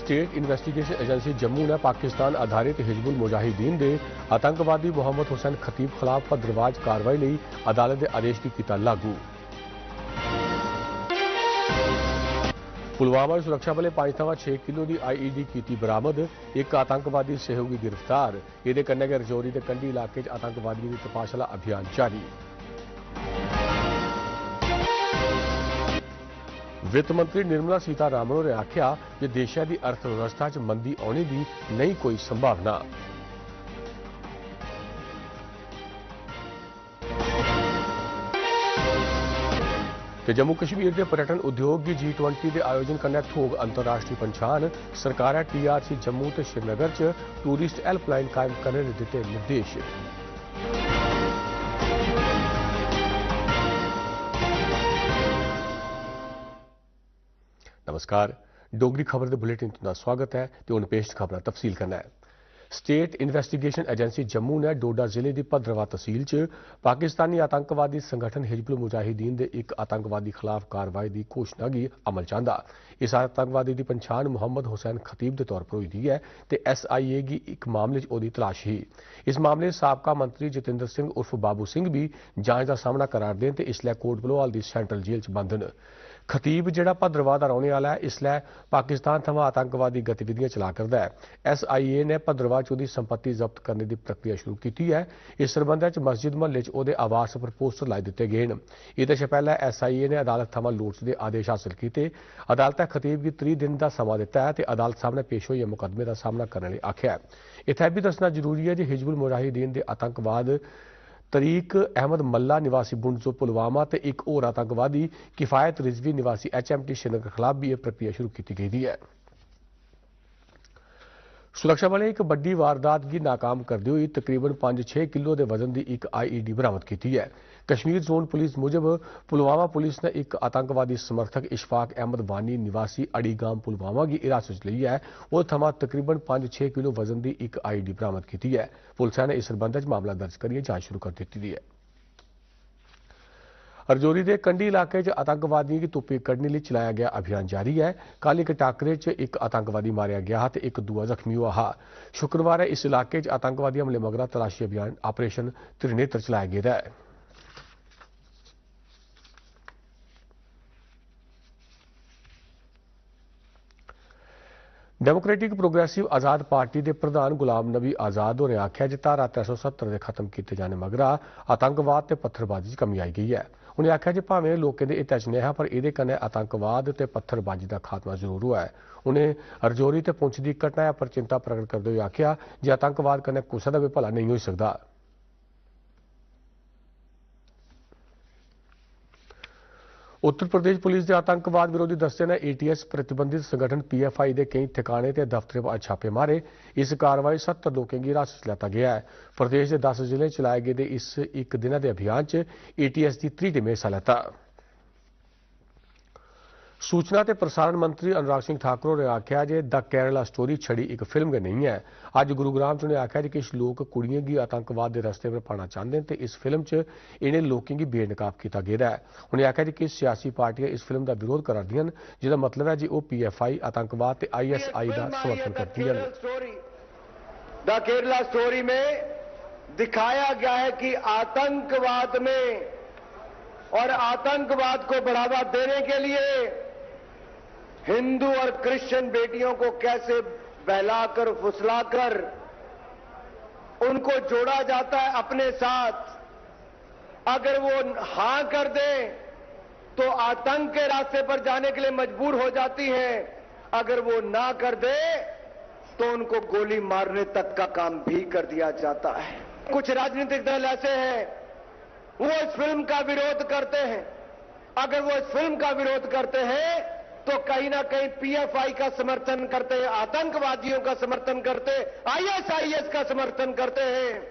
State investigation agency Jammu ने पाकिस्तान आधारित हिजबुल मुजाहिदीन के आतंकवादी मोहम्मद हुसैन खतीब खिलाफ भद्रवाज कार्रवाई लिए अदालत के आदेश की किया लागू। पुलवामा सुरक्षा बलें 5.6 किलो की IED की बरामद। एक आतंकवादी सहयोगी गिरफ्तार। ये कन्नै गै रजौरी के कंढी इलाके आतंकवादियों की तपाश वाला अभियान जारी। वित्त मंत्री निर्मला सीतारामन ने आख्या कि देश की अर्थव्यवस्था च मंदी आने की नहीं कोई संभावना। जम्मू कश्मीर के पर्यटन उद्योग की G20 के आयोजन करने थोक अंतरराष्ट्रीय पंछान। सरकार TRC जम्मू तो श्रीनगर च टूरिस्ट हेल्पलाइन कायम करने के दिते निर्देश। नमस्कार, डोगरी खबर के बुलेटिन तुहाडा स्वागत है। तो हुण पेश खबर तफसील करना है। स्टेट इन्वेस्टिगेशन एजेंसी जम्मू ने डोडा जिले की भद्रवाह तहसील च पाकिस्तानी आतंकवादी संगठन हिजबुल मुजाहिदीन के एक आतंकवादी खिलाफ कार्रवाई की घोषणा की अमल चांदा। इस आतंकवादी की पछाण मोहम्मद हुसैन खतीब के तौर पर हुई है तो SIA की एक मामले च तलाश ही। इस मामले साबका मंत्री जतिंदर सिंह उर्फ बाबू सिंह भी जांच का सामना करार देन ते इसलै कोट भलोहाल की सेंट्रल जेल च बंद न। खतीब जिहड़ा भद्रवाह का रहने वाला है इसलै पाकिस्तान थमां आतंकवादी गतिविधियां चला करदा है। SIA ने भद्रवाह च उसकी संपत्ति जब्त करने की प्रक्रिया शुरू की है। इस संबंध में मस्जिद महल्ले च उसदे आवास पर पोस्टर लाई दिते गए हैं। एह्दे शा पैह्ले SIA ने अदालत थमां लोड़चदे आदेश हासिल किए। अदालतै खतीब गी 30 दिन का समा दिता है तो अदालत सामने पेश होइए मुकदमे का सामना करने लई आख्या है। इत्थै भी दस्सना जरूरी है कि हिजबुल मुजाहिदीन के आतंकवाद तरीक अहमद मल्ला निवासी बुंडजो पुलवामा ते एक होर आतंकवादी किफायत रिजवी निवासी HMT श्रीनगर खिलाफ भी यह प्रक्रिया शुरू की गई है। सुरक्षा बलें एक बड़ी वारदात की नाकाम करते हुए तकरीबन 5-6 किलो के वजन की एक IED बरामद की है। कश्मीर जोन पुलिस मुजब पुलवामा पुलिस ने एक आतंकवादी समर्थक इशफाक अहमद वानी निवासी अड़ीगाम पुलवामा की हिरासत ली है और थमां तकरीबन 5-6 किलो वजन की एक IED बरामद की है। पुलिस ने इस संबंध में मामला दर्ज कर जांच शुरू कर दी है। रजौरी के कंढी इलाके च आतंकवादियों की तुप्पी कड्ढने लिए चलाया गया अभियान जारी है। कल एक टाकरे च एक आतंकवादी मारिया गया तो एक दूआ जख्मी हुआ हा। शुक्रवार इस इलाके च आतंकवादी हमले मगरा तलाशी अभियान ऑपरेशन त्रिनेत्र चलाया गया है। डेमोक्रेटिक प्रोग्रेसिव आजाद पार्टी के प्रधान गुलाम नबी आजाद होरें आख्या कि धारा 370 के खत्म किए जाने मगरा आतंकवाद ते पत्थरबाजी कमी आई गई है। उन्हें आख्या कि भावें लोगों के हित च नहीं है पर ये कन्नै आतंकवाद ते पत्थरबाजी का खात्मा जरूर हुआ है। उन्हें रजौरी ते पुंछ की घटना पर चिंता प्रगट करते हुए आख्या कि आतंकवाद कन्नै कुसै दा भी भला नहीं हो सकता। उत्तर प्रदेश पुलिस के आतंकवाद विरोधी दस्ते ने ATS प्रतिबंधित संगठन PFI के कई ठिकाने ते दफ्तरें पर छापे मारे। इस कार्रवाई 70 लोगों की हिरासत लिया गया है। प्रदेश के 10 जिले चलाए गए इस एक दिन के अभियान च ATS की 3 टीमें हिस्सा लिया। सूचना ते प्रसारण मंत्री अनुराग सिंह ठाकुर ने आख्या जे द केरला स्टोरी छड़ी एक फिल्म गै नहीं है। अज गुरुग्राम च उन्हें आख्या कि कुछ लोग कुड़ियों की आतंकवाद के रस्ते पर पाना चाहते हैं तो इस फिल्म च इन्हें लोगों की बेनकाब किया गया है। उन्हें आख्या कि किस सियासी पार्टियां इस फिल्म का विरोध करा रही हैं जिसका मतलब है जी वो PFI आतंकवाद ते ISI का समर्थन करती हैं। द केरला स्टोरी में दिखाया गया है कि आतंकवाद में और आतंकवाद को बढ़ावा देने के लिए हिंदू और क्रिश्चियन बेटियों को कैसे बहलाकर फुसलाकर उनको जोड़ा जाता है अपने साथ। अगर वो हां कर दे तो आतंक के रास्ते पर जाने के लिए मजबूर हो जाती हैं। अगर वो ना कर दे तो उनको गोली मारने तक का काम भी कर दिया जाता है। कुछ राजनीतिक दल ऐसे हैं वो इस फिल्म का विरोध करते हैं। अगर वो इस फिल्म का विरोध करते हैं तो कहीं ना कहीं PFI का समर्थन करते हैं, आतंकवादियों का समर्थन करते हैं, ISIS का समर्थन करते हैं।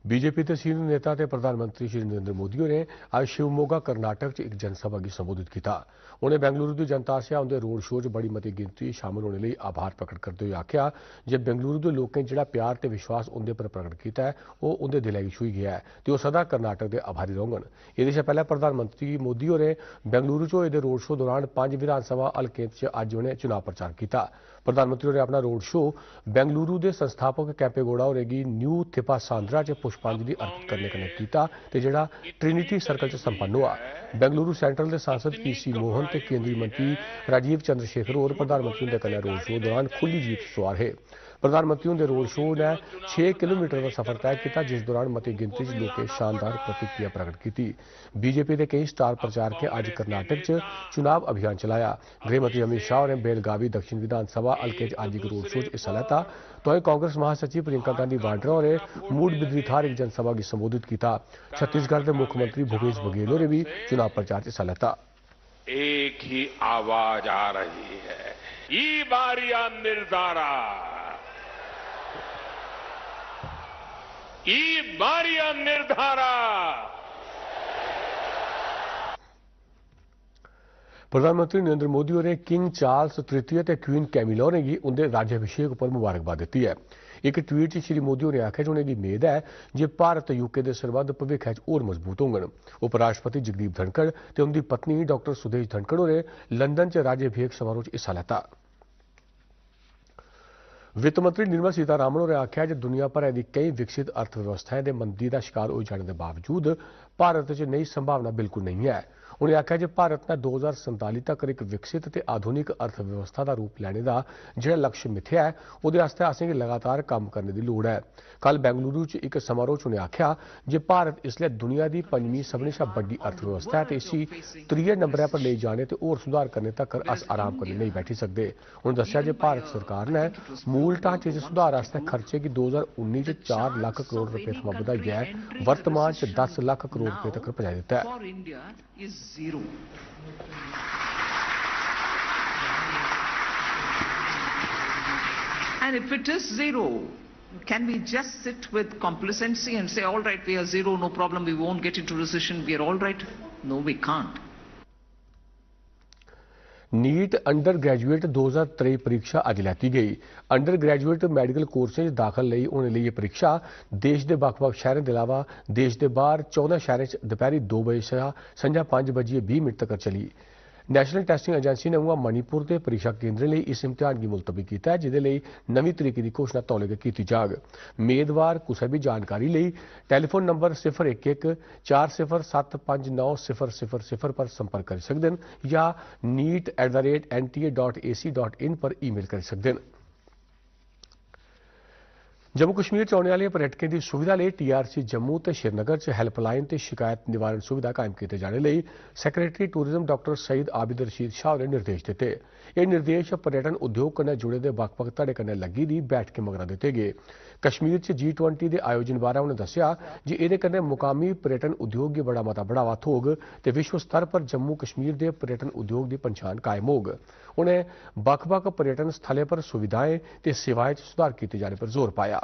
बीजेपी के सीनियर नेता ते प्रधानमंत्री श्री नरेंद्र मोदी ने आज शिवमोगा कर्नाटक च एक जनसभा की संबोधित किया। उन्हें बेंगलुरु की जनता से उनके रोड शो च बड़ी मती गिनती शामिल होने लिए आभार प्रकट करते हुए आख्या जे बेंगलुरु के लोगों जिहड़ा प्यार ते विश्वास उनके पर प्रकट किया है वो उनके दिलै गी छूई गया है तो सदा कर्नाटक के आभारी रहंगन। इससे पहले प्रधानमंत्री मोदी ने बेंगलुरु च होए दे रोड शो दौरान 5 विधानसभा हल्के च अज उन्हें चुनाव प्रचार किया। प्रधानमंत्री ने अपना रोड शो बेंगलुरु के संस्थापक कैंपेगौड़ा होरेगी न्यू थिपा सांद्रा च पुष्पांजलि अर्पित करने कन्नै कीता ते जिहड़ा ट्रिनिटी सर्कल च संपन्न हुआ। बेंगलुरु सेंट्रल के सांसद पीसी मोहन ते केंद्रीय मंत्री राजीव चंद्रशेखर होर प्रधानमंत्री उनके कन्नै रोड शो दौरान खुली जीप सवार है। प्रधानमंत्री उनके रोड शो ने 6 किलोमीटर का सफर तय किया जिस दौरान मती गिनती च लोकें शानदार प्रतिक्रिया प्रकट की। बीजेपी के कई स्टार प्रचारकें आज कर्नाटक च चुनाव अभियान चलाया। गृहमंत्री अमित शाह ने बेलगावी दक्षिण विधानसभा हल्के च अज एक रोड शो च हिस्सा लैता तो कांग्रेस महासचिव प्रियंका गांधी वाड्रा ने मूड बिदरी थार एक जनसभा की संबोधित किया। छत्तीसगढ़ के मुख्यमंत्री भूपेश बघेल ने भी चुनाव प्रचार च हिस्सा लैता। एक ही आवाज आ रही है, ई बारिया निर्धारा, ई बारिया निर्धारा। प्रधानमंत्री नरेंद्र मोदी ने किंग चार्ल्स तृतीय ते क्वीन कैमिला ने भी उनके राज्याभिषेक पर मुबारकबाद दी है। एक ट्वीट श्री मोदी ने आख्या उन्हें उम्मीद है जे भारत यूके के संबंध भविख होर मजबूत होंगे। उपराष्ट्रपति जगदीप धनखड़ ते उनकी पत्नी डॉक्टर सुदेश धनखड़ ने लंदन च राज्याभिषेक समारोह हिस्सा लैता। वित्त मंत्री निर्मला सीतारामन ने आख्या जे दुनिया भर की कई विकसित अर्थव्यवस्थाएं के मंदी का शिकार हो जाने के बावजूद भारत च नई संभावना बिल्कुल नहीं है। उन्हें आख्या जे भारत ने 2047 तक एक विकसित ते आधुनिक अर्थव्यवस्था का रूप लैने का जो लक्ष्य मिथ्या है उहदे वास्ते असेंगी लगातार काम करने की लोड़ है। कल बेंगलुरु च एक समारोह च उन्हें आख्या जे भारत इसलिए दुनिया की 5वीं सबने शा बड़ी अर्थव्यवस्था है तो इसी 3 नंबर पर ले जाने ते होर सुधार करने तक अस आराम करने नहीं बैठी सकते। उन्होंने दस्सिया जे भारत सरकार ने मूल ढांचे च सुधार वास्ते खर्चे की 2019 च 4 लाख करोड़ रुपए थमां बधाइयै वर्तमान च 10 लाख करोड़ रुपए तक पहुंचाई दिता है। And if it is zero, can we just sit with complacency and say, all right, we are zero, no problem, we won't get into recession, we are all right? No, we can't. NEET undergraduate 2023 परीक्षा अज लैती गई। Under graduate medical courses दाखिल ਲਈ होने लिए यह परीक्षा देश के ਵੱਖ-ਵੱਖ शहरों के अलावा देश के बाहर 14 शहरों दोपहरी 2 बजे से संझा 5:20 तक चली। नेशनल टेस्टिंग एजेंसी ने उहाँ मणिपुर के परीक्षा केंद्र लिए इस इम्तिहान की मुलतवी किया है जिसके लिए नवीं तरीक की घोषणा तौले गै की जाग। उम्मीदवार किसी भी जानकारी लिए टैलीफोन नंबर 011 40759000 पर संपर्क कर सकते हैं या neet@nta.ac.in पर ईमेल कर सकते हैं। जम्मू कश्मीर च आने वाले पर्यटकों की सुविधा लिए TRC जम्मू ते श्रीनगर च हैल्पलाइन ते शिकायत निवारण सुविधा कायम किए जाने लिए secretary tourism doctor Saeed Abid Rashid Shah ने निर्देश दिते। ये निर्देश पर्यटन उद्योग कन्नै जुड़े दे बक्ख-बक्ख धड़े कन्नै लगी दी बैठकें मगरा दिते गए। कश्मीर च G20 के आयोजन बारे उन्हें दस्सिया जे इहदे कन्नै मुकामी पर्यटन उद्योग गी बड़ा मता बढ़ावा थ्होग ते विश्व स्तर पर जम्मू कश्मीर के पर्यटन उद्योग की पहचान कायम होग। उन्हें बक्ख-बक्ख पर्यटन स्थलें पर सुविधाएं ते सेवाएं सुधार किए जाने पर जोर पाया।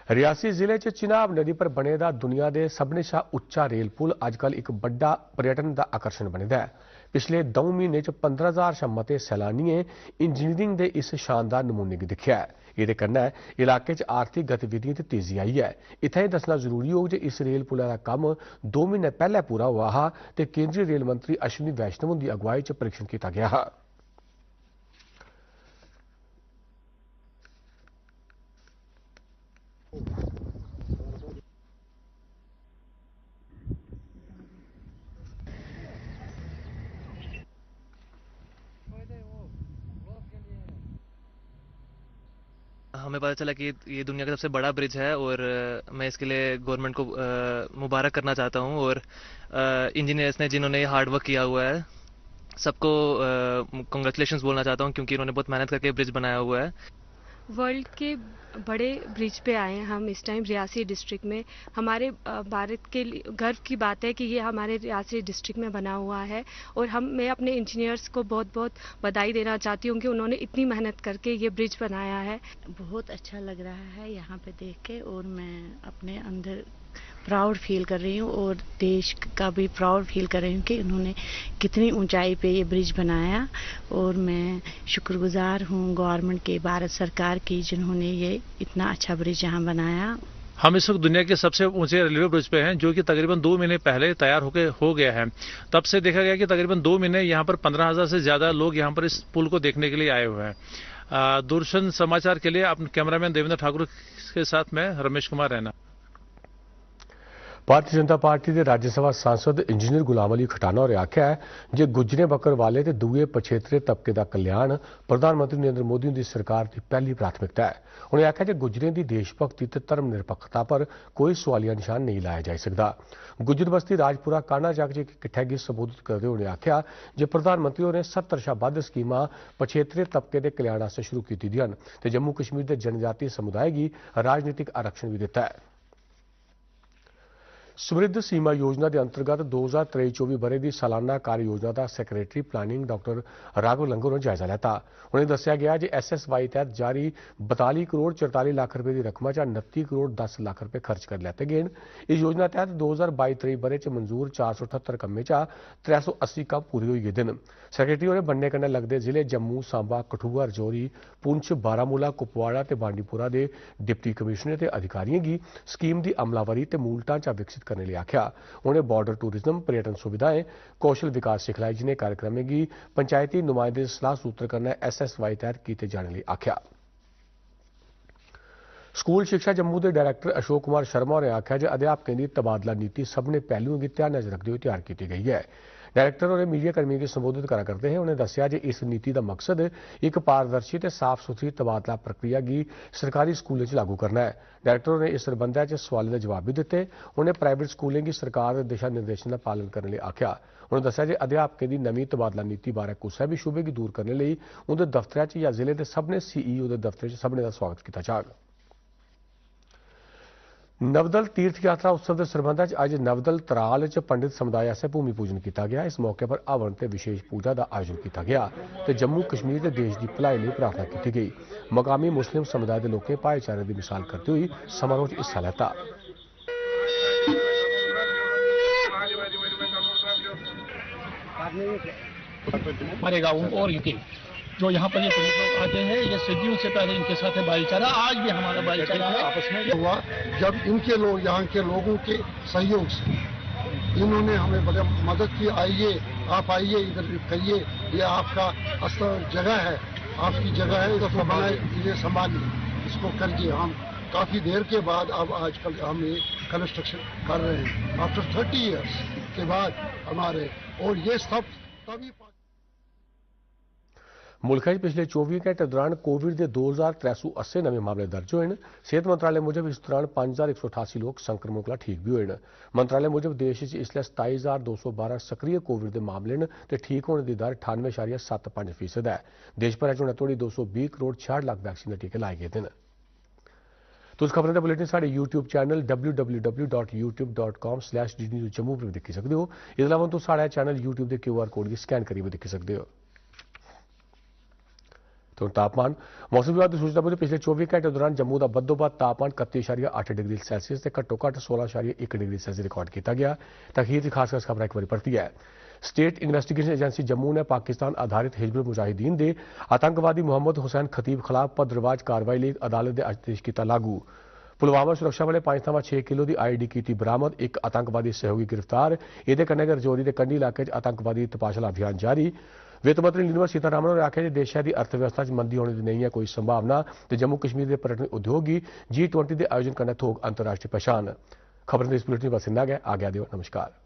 रियासी जिले च चिनाब नदी पर बने दा दुनिया के सबने शा उच्चा रेल पुल अजकल एक बड़ा पर्यटन का आकर्षण बने दा है। पिछले 2 महीने च 15,000 शा मते सैलानियें इंजीनियरिंग के इस शानदार नमूने की दिखा है। ये कन्नै इलाके च आर्थिक गतिविधियों की तेजी आई है। इत्थै दसना जरूरी हो कि इस रेल पुलै का काम 2 महीने पहले पूरा हुआ हा ते केंद्रीय रेल मंत्री अश्विनी वैष्णव की अगुवाई च परीक्षण किया गया हा। हमें पता चला कि ये दुनिया का सबसे बड़ा ब्रिज है और मैं इसके लिए गवर्नमेंट को मुबारक करना चाहता हूं और इंजीनियर्स ने जिन्होंने हार्ड वर्क किया हुआ है सबको कांग्रेचुलेशंस बोलना चाहता हूं क्योंकि इन्होंने बहुत मेहनत करके ब्रिज बनाया हुआ है। वर्ल्ड के बड़े ब्रिज पे आए हैं हम इस टाइम रियासी डिस्ट्रिक्ट में। हमारे भारत के लिए गर्व की बात है कि ये हमारे रियासी डिस्ट्रिक्ट में बना हुआ है और मैं अपने इंजीनियर्स को बहुत बहुत बधाई देना चाहती हूँ कि उन्होंने इतनी मेहनत करके ये ब्रिज बनाया है। बहुत अच्छा लग रहा है यहाँ पे देख के और मैं अपने अंदर प्राउड फील कर रही हूँ और देश का भी प्राउड फील कर रही हूँ कि उन्होंने कितनी ऊंचाई पे ये ब्रिज बनाया। और मैं शुक्रगुजार हूँ गवर्नमेंट के, भारत सरकार की, जिन्होंने ये इतना अच्छा ब्रिज यहाँ बनाया। हम इस वक्त दुनिया के सबसे ऊंचे रेलवे ब्रिज पे हैं, जो कि तकरीबन 2 महीने पहले तैयार हो गया है। तब से देखा गया कि तकरीबन 2 महीने यहाँ पर 15,000 से ज्यादा लोग यहाँ पर इस पुल को देखने के लिए आए हुए हैं। दूरदर्शन समाचार के लिए अपने कैमरामैन देवेंद्र ठाकुर के साथ मैं रमेश कुमार रैना। भारतीय जनता पार्टी के राज्यसभा सांसद इंजीनियर गुलाम अली खटाना होरें आख्या है जे गुजरे बकरवाले ते दूए पछेतरे तबके का कल्याण प्रधानमंत्री नरेंद्र मोदी की सरकार की पहली प्राथमिकता है। उन्हें आख्या जे गुजरें की देशभक्ति ते धर्म निरपक्षता पर कोई सवालिया निशान नहीं लाया जा सकता। गुजर बस्ती राजपुरा काना जाग च किट्ठे गी संबोधित करते उन्हें आख्या जे प्रधानमंत्री होरें 70 शा वध स्कीमां पछेतरे तबके के कल्याण वास्ते शुरू की दियां ते जम्मू कश्मीर के जनजातीय समुदाय की राजनीतिक आरक्षण भी दिता है। समृद्ध सीमा योजना के अंतर्गत 2023-24 बरे की सालाना कार्य योजना का सैक्रटरी प्लानिंग डॉक्टर राघव लंगर ने जायजा लिया। उन्हें दस्या गया कि SSY तहत जारी 42 करोड़ 44 लाख रुपए की रकम 29 करोड़ 10 लाख रुपए खर्च कर लेते गए। इस योजना तहत 2022-23 बरे च मंजूर 478 कम्में 380 कम पूरे हो गए हैं। सैक्रटरी ने बनने कन्नै लगते जिले जम्मू, सांबा, कठुआ, रजौरी, पुंछ, बारामूला, कुपवाड़ा ते बांडीपुरा के डिप्टी कमिश्नर ते अधिकारियों की स्कीम की अमलावरी ते मूल ढांचा विकसित करने लिए आख्या। उन्हें बॉर्डर टूरिज्म, पर्यटन सुविधाएं, कौशल विकास सिखलाई जिन्हें कार्यक्रमों की पंचायती नुमाइंदे सलाह सूत्र करना SSY तहत किए जाने लिए आख्या। स्कूल शिक्षा जम्मू के डायरैक्टर अशोक कुमार शर्मा होरें आख्या जे अध्यापकों की तबादला नीति सभने पहलुओं की ध्यान च रखते हुए तैयार की गई है। डायरैक्टर होरें मीडिया कर्मियों की संबोधित करा करते हैं उन्हें दस्या जे इस नीति का मकसद एक पारदर्शी ते साफ सुथरी तबादला प्रक्रिया की सरकारी स्कूलों च लागू करना है। डायरैक्टर ने इस संबंध में सवालों के जवाब भी दिते। उन्हें प्राइवेट स्कूलों की सरकार के दिशा निर्देशों का पालन करने लिए आख्या। उन्होंने दस्या जे अध्यापकों की नवीं तबादला नीति बारे कुसै भी शुबे की दूर करने लिए उनके दफ्तर या जिले के सबने CEO के दफ्तर सबने का स्वागत किया जाएगा। नवदल तीर्थ यात्रा उत्सव के संबंध में अज नवदल तराल च पंडित समुदाय आसेआ भूमि पूजन किया गया। इस मौके पर हवन ते विशेष पूजा का आयोजन किया गया ते जम्मू कश्मीर के देश की भलाई लिए प्रार्थना की गई। मकामी मुस्लिम समुदाय के लोगों भाईचारे की मिसाल करते हुए समारोह में हिस्सा लिया। हमारे गाँव और इनके जो यहाँ पर ये लोग आते हैं, ये सदियों से पहले इनके साथ भाईचारा, आज भी हमारा भाईचारा है आपस में हुआ। जब इनके लोग यहाँ के लोगों के सहयोग से इन्होंने हमें बड़े मदद की। आइए, आप आइए, इधर करिए, ये आपका असल जगह है, आपकी जगह है, इधर बनाए, ये संभालिए, इसको करिए। हम काफ़ी देर के बाद अब आजकल हम ये कंस्ट्रक्शन कर रहे हैं आफ्टर 30 ईयर्स के बाद हमारे, और ये सब तभी मुल्क में पिछले 24 घंटे दौरान कोविड के 2380 नवे मामले दर्ज हुए हैं। सेहत मंत्रालय मुजब इस दौरान 5188 लोग संक्रमण को ठीक भी हुए हैं। मंत्रालय मुजब देश इसलिए 27,212 सक्रिय कोविड के मामले हैं तो ठीक होने की दर 98.75% है। देश भर हुणे तोड़ी 220 करोड़ 66 लाख वैक्सीन के टीके लाए गए हैं। तो इस खबरें का बुलेटिन साढ़े YouTube channel www.youtube.com/DD News Jammu पर देखी सकते हो। इस अलावा तुम साढ़े चैनल YouTube के QR कोड की स्कैन करिए देखी सकते हो। तो तापमान मौसम विभाग की सूचना मुझे पिछले 24 घंटे दौरान जम्मू का बदोबद तापमान 31.8 डिग्री सेल्सियस से घट्टो घट्ट 16.1 डिग्री सेल्सियस रिकॉर्ड किया गया। तखीर की खास खबर एक बार पड़ती है। स्टेट इन्वेस्टिगेशन एजेंसी जम्मू ने पाकिस्तान आधारित हिजबुल मुजाहिदीन के आतंकवादी मोहम्मद हुसैन खतीब खिलाफ भद्रवाज कार्रवाई लिए अदालत के आदेश किया लागू। पुलवामा सुरक्षा बले 5.6 किलो की IED की बरामद, एक आतंकवादी सहयोगी गिरफ्तार। ये कन्नै रजौरी के कंढी इलाके आतंकवादी तपाशला अभियान जारी। वित्त मंत्री निर्मला सीतारमण ने आख्या देश की अर्थव्यवस्था मंदी होने की नहीं है कोई संभावना तो जम्मू कश्मीर के पर्यटन उद्योग की G20 के आयोजन करने थोक अंतर्राष्ट्रीय पहचान। खबर इस बुलेटिन बस इन्ना गया। आज्ञा दियो, नमस्कार।